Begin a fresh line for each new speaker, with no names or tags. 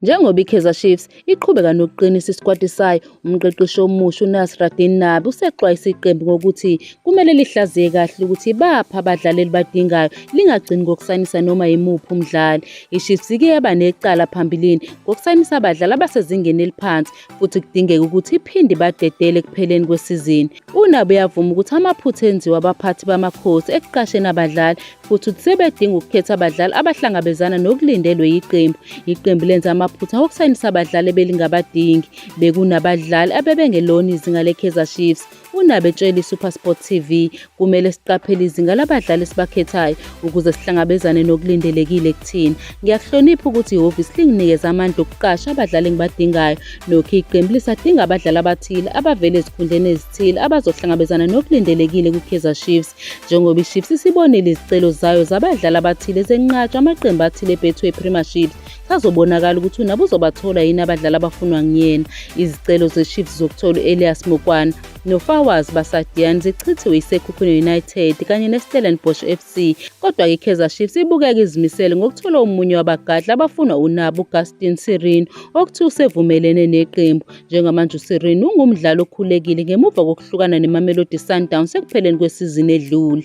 Njengoba i-Kaizer Chiefs iqhubeka nokuqinisa isikwati sayo, umqeqeshi omusha uNasruddin Nabi usexwayisa iqembu ngokuthi kumele lihlaziye kahle ukuthi baphi abadlali elibadingayo lingagcini ngokusayinisa noma yimuphi umdlali. I-Chiefs ike yaba necala phambilini ngokusayinisa abadlali abasezingeni eliphansi futhi kudingeka ukuthi iphinde ibadedele ekupheleni kwesizini. UNabi uyavuma ukuthi amaphutha enziwa abaphathi bamakhosi ekuqasheni abadlali futhi sebedinga ukukhetha abadlali abahlangabezana nokulindelwe yiqembu. Iqembu lenza amaphutha okusayinisa abadlali belingabadingi bekunabadlali abebengelona izinga le-Kaizer Chiefs. UNabi etshela iSuperSport TV, kumele siqaphele izinga labadlali esibakhethayo ukuze sihlangabezane nokulindelekile kuthina. Ngiyakuhlonipha ukuthi ihhovisi linginikeza amandla okuqasha abadlali engibadingayo, nokho iqembu lisadinga abadlali abathile abavele ezikhundleni ezithile abazohlangabezana nokulindelekile ku-Kaizer Chiefs. Njengoba i-Chiefs isibonile izicelo zayo zabadlali abathile zenqatshwa amaqembu athile eBetway Premiership, sazobonakala ukuthi uNabi uzobathola yini abadlali abafunwa nguyena. Izicelo ze-Chiefs zokuthola u-Elias Mokwana noFawaz Basadian zichithiwe yiSekhukhune United kanye neStellenbosch FC, kodwa i-Kaizer Chiefs ibukeka izimisele ngokuthola omunye wabagadli abafuna uNabi, uGustin Sirino, okuthiwa usevumelene neqembu. Njengamanje uSirino ungumdlali okhulekile ngemuva kokuhlukana neMamelodi Sundowns ekupheleni kwesizini edlule.